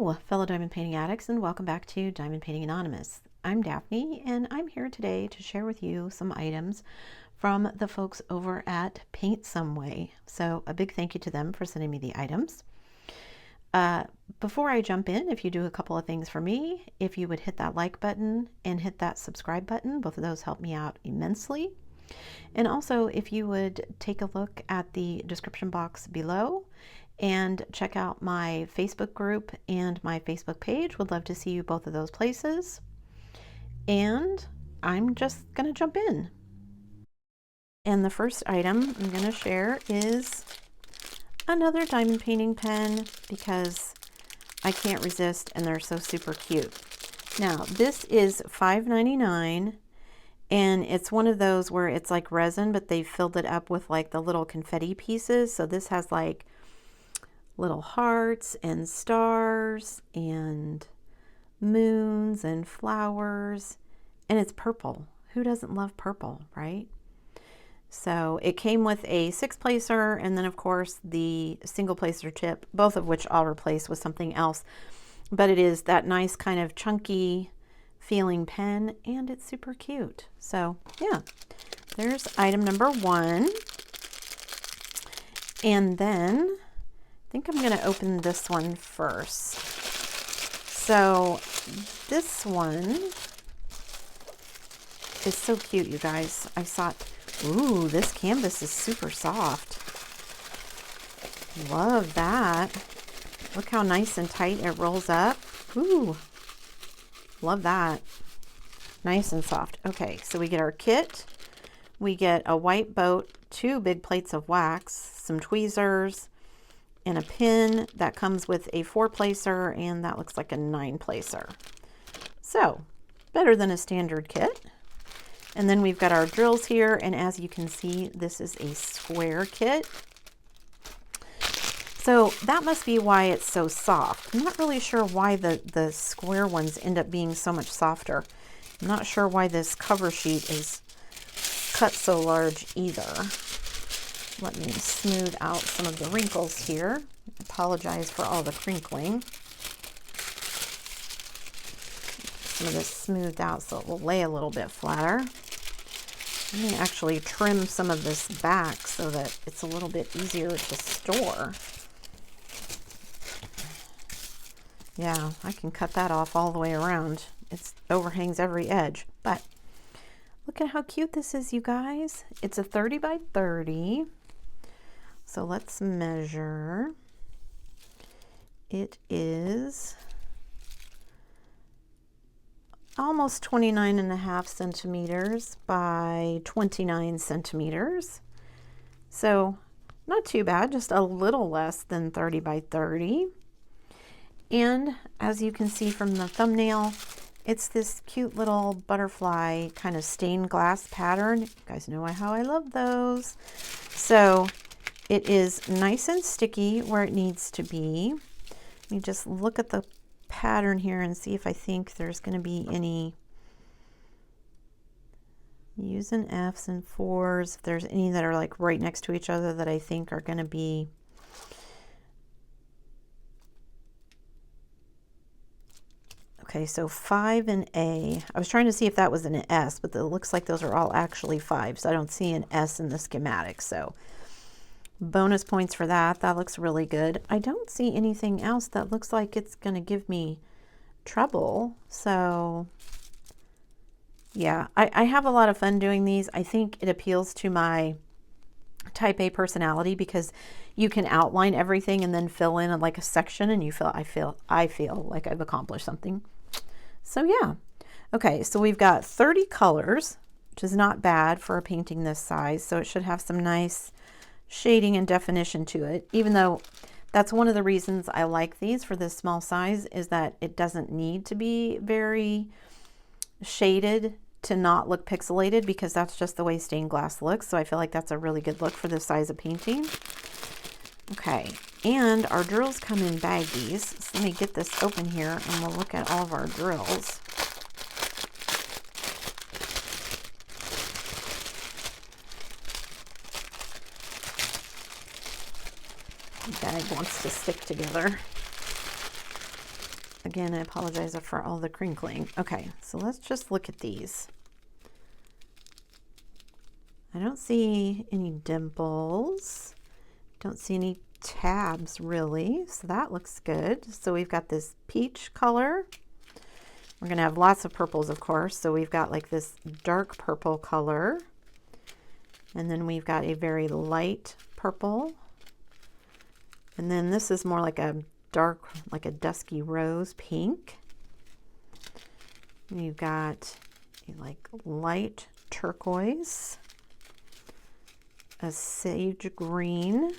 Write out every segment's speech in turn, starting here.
Hello, fellow diamond painting addicts, and welcome back to Diamond Painting Anonymous. I'm Daphne, and I'm here today to share with you some items from the folks over at Paintsomeway. So a big thank you to them for sending me the items. Before I jump in, if you do a couple of things for me, if you would hit that like button and hit that subscribe button, both of those help me out immensely. And also, if you would take a look at the description box below and check out my Facebook group and my Facebook page. Would love to see you both of those places. And I'm just going to jump in. And the first item I'm going to share is another diamond painting pen because I can't resist and they're so super cute. Now, this is $5.99. And it's one of those where it's like resin, but they filled it up with like the little confetti pieces. So this has like little hearts and stars and moons and flowers. And it's purple. Who doesn't love purple, right? So it came with a 6-placer and then of course the single placer tip, both of which I'll replace with something else. But it is that nice kind of chunky feeling pen, and it's super cute. So yeah, there's item number 1. And then I think I'm going to open this one first. So this one is so cute, you guys. I saw it. Ooh, this canvas is super soft. Love that. Look how nice and tight it rolls up. Ooh. Love that. Nice and soft. Okay, so we get our kit. We get a white boat, 2 big plates of wax, some tweezers, and a pin that comes with a 4-placer, and that looks like a 9-placer. So, better than a standard kit. And then we've got our drills here, and as you can see, this is a square kit. So that must be why it's so soft. I'm not really sure why the square ones end up being so much softer. I'm not sure why this cover sheet is cut so large either. Let me smooth out some of the wrinkles here. I apologize for all the crinkling. Some of this smoothed out so it will lay a little bit flatter. Let me actually trim some of this back so that it's a little bit easier to store. Yeah, I can cut that off all the way around. It overhangs every edge. But look at how cute this is, you guys. It's a 30 by 30. So let's measure. It is almost 29.5 centimeters by 29 centimeters. So not too bad, just a little less than 30 by 30. And as you can see from the thumbnail, it's this cute little butterfly kind of stained glass pattern. You guys know how I love those. So it is nice and sticky where it needs to be. Let me just look at the pattern here and see if I think there's going to be any using F's and 4s. If there's any that are like right next to each other that I think are going to be okay, so 5 and A. I was trying to see if that was an S, but it looks like those are all actually 5s. So I don't see an S in the schematic. So bonus points for that. That looks really good. I don't see anything else that looks like it's going to give me trouble. So yeah, I have a lot of fun doing these. I think it appeals to my type A personality because you can outline everything and then fill in like a section, and I feel like I've accomplished something. So yeah. Okay, so we've got 30 colors, which is not bad for a painting this size. So it should have some nice shading and definition to it, even though that's one of the reasons I like these for this small size, is that it doesn't need to be very shaded to not look pixelated, because that's just the way stained glass looks. So I feel like that's a really good look for this size of painting. Okay, and our drills come in baggies. So let me get this open here and we'll look at all of our drills. The bag wants to stick together. Again, I apologize for all the crinkling. Okay, so let's just look at these. I don't see any dimples. Don't see any tabs really, so that looks good. So we've got this peach color. We're gonna have lots of purples, of course. So we've got like this dark purple color, and then we've got a very light purple, and then this is more like a dark, like a dusky rose pink. And you've got a like light turquoise, a sage green,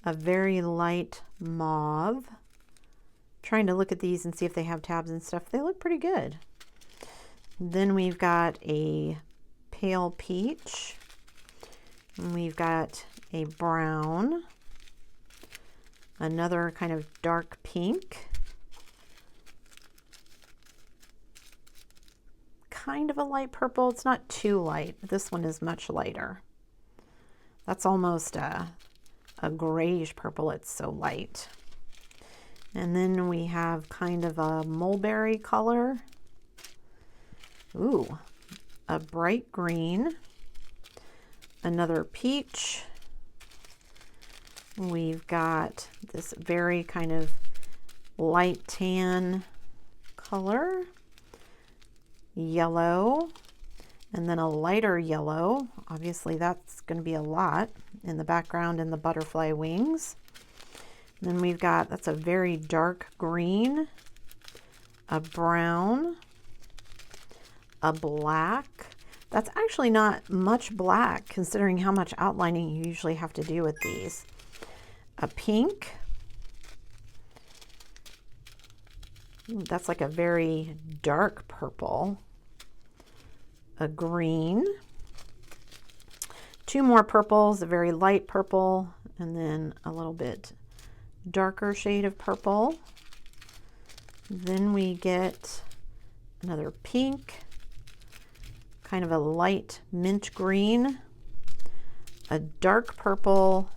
a very light mauve. Trying to look at these and see if they have tabs and stuff. They look pretty good. Then we've got a pale peach, and we've got a brown, another kind of dark pink, kind of a light purple. It's not too light. This one is much lighter. That's almost a grayish purple. It's so light. And then we have kind of a mulberry color. Ooh, a bright green, another peach. We've got this very kind of light tan color, yellow, and then a lighter yellow. Obviously that's going to be a lot in the background and the butterfly wings. And then we've got, that's a very dark green, a brown, a black. That's actually not much black considering how much outlining you usually have to do with these. A pink. Ooh, that's like a very dark purple. A green. Two more purples, a very light purple, and then a little bit darker shade of purple. Then we get another pink, kind of a light mint green, a dark purple,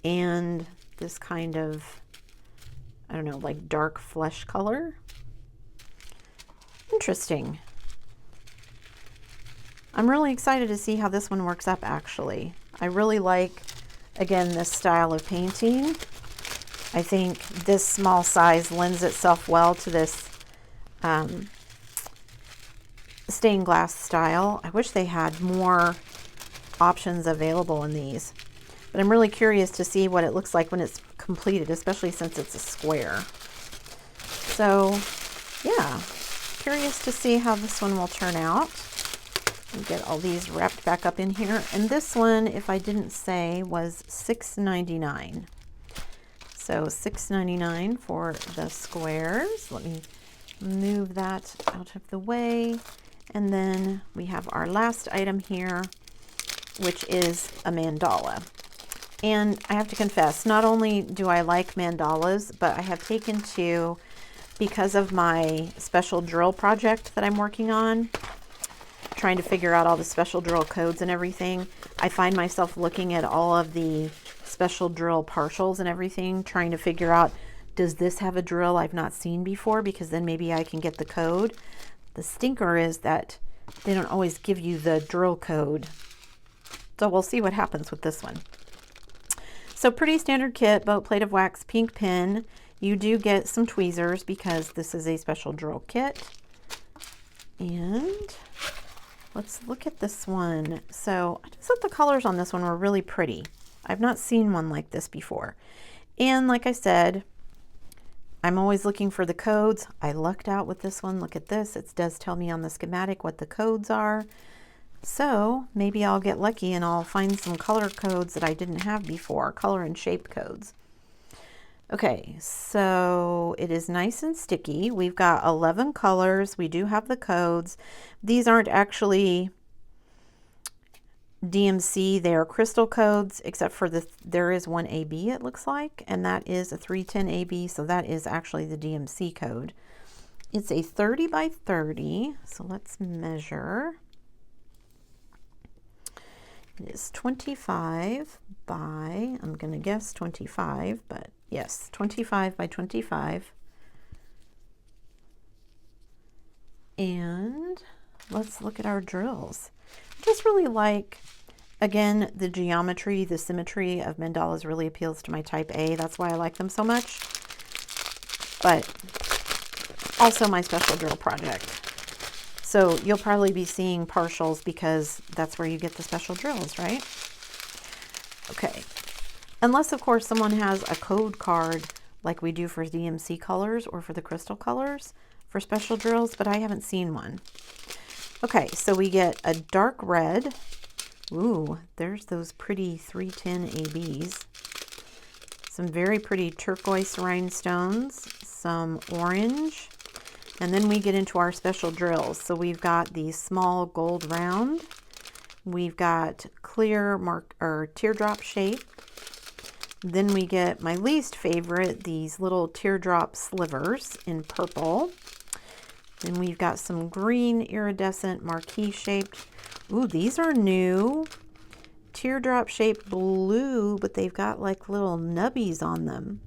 and this kind of, I don't know, like dark flesh color. Interesting. I'm really excited to see how this one works up actually. I really like, again, this style of painting. I think this small size lends itself well to this stained glass style. I wish they had more options available in these, but I'm really curious to see what it looks like when it's completed, especially since it's a square. So yeah, curious to see how this one will turn out. And get all these wrapped back up in here. And this one, if I didn't say, was $6.99. So $6.99 for the squares. Let me move that out of the way. And then we have our last item here, which is a mandala. And I have to confess, not only do I like mandalas, but I have taken to, because of my special drill project that I'm working on, trying to figure out all the special drill codes and everything, I find myself looking at all of the special drill partials and everything, trying to figure out, does this have a drill I've not seen before? Because then maybe I can get the code. The stinker is that they don't always give you the drill code. So we'll see what happens with this one. So pretty standard kit, boat plate of wax, pink pin. You do get some tweezers because this is a special drill kit. And let's look at this one. So I just thought the colors on this one were really pretty. I've not seen one like this before. And like I said, I'm always looking for the codes. I lucked out with this one. Look at this. It does tell me on the schematic what the codes are. So maybe I'll get lucky and I'll find some color codes that I didn't have before, color and shape codes. Okay, so it is nice and sticky. We've got 11 colors. We do have the codes. These aren't actually DMC, they are crystal codes, except for there is one AB it looks like, and that is a 310 AB, so that is actually the DMC code. It's a 30 by 30, so let's measure. It is 25 by, I'm going to guess 25, but yes, 25 by 25. And let's look at our drills. Just really like, again, the geometry, the symmetry of mandalas really appeals to my type A. That's why I like them so much. But also my special drill project. So you'll probably be seeing partials because that's where you get the special drills, right? Okay. Unless, of course, someone has a code card like we do for DMC colors or for the crystal colors for special drills, but I haven't seen one. Okay, so we get a dark red. Ooh, there's those pretty 310 ABs. Some very pretty turquoise rhinestones, some orange, and then we get into our special drills. So we've got the small gold round. We've got clear teardrop shape. Then we get my least favorite, these little teardrop slivers in purple. Then we've got some green iridescent marquee shaped. Ooh, these are new. Teardrop shaped blue, but they've got like little nubbies on them.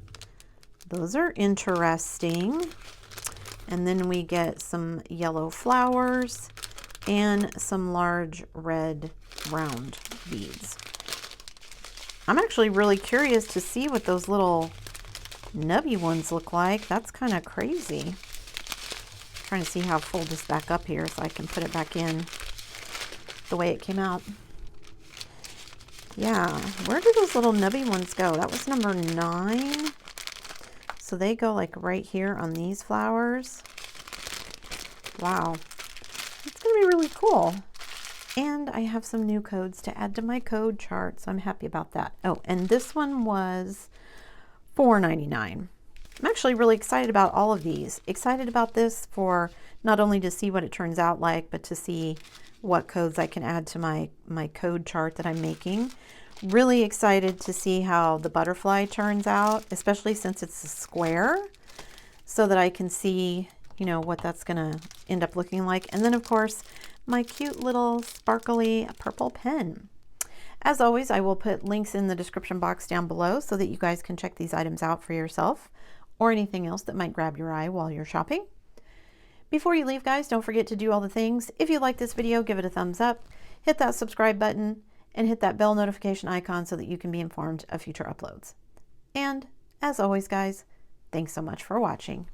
Those are interesting. And then we get some yellow flowers and some large red round beads. I'm actually really curious to see what those little nubby ones look like. That's kind of crazy. I'm trying to see how to fold this back up here so I can put it back in the way it came out. Yeah, where did those little nubby ones go? That was number 9. So they go like right here on these flowers. Wow, it's gonna be really cool. And I have some new codes to add to my code chart, so I'm happy about that. Oh, and this one was $4.99. I'm actually really excited about all of these. Excited about this for not only to see what it turns out like, but to see what codes I can add to my code chart that I'm making. Really excited to see how the butterfly turns out, especially since it's a square, so that I can see, you know, what that's gonna end up looking like. And then of course, my cute little sparkly purple pen. As always, I will put links in the description box down below so that you guys can check these items out for yourself or anything else that might grab your eye while you're shopping. Before you leave, guys, don't forget to do all the things. If you like this video, give it a thumbs up, hit that subscribe button, and hit that bell notification icon so that you can be informed of future uploads. And as always, guys, thanks so much for watching.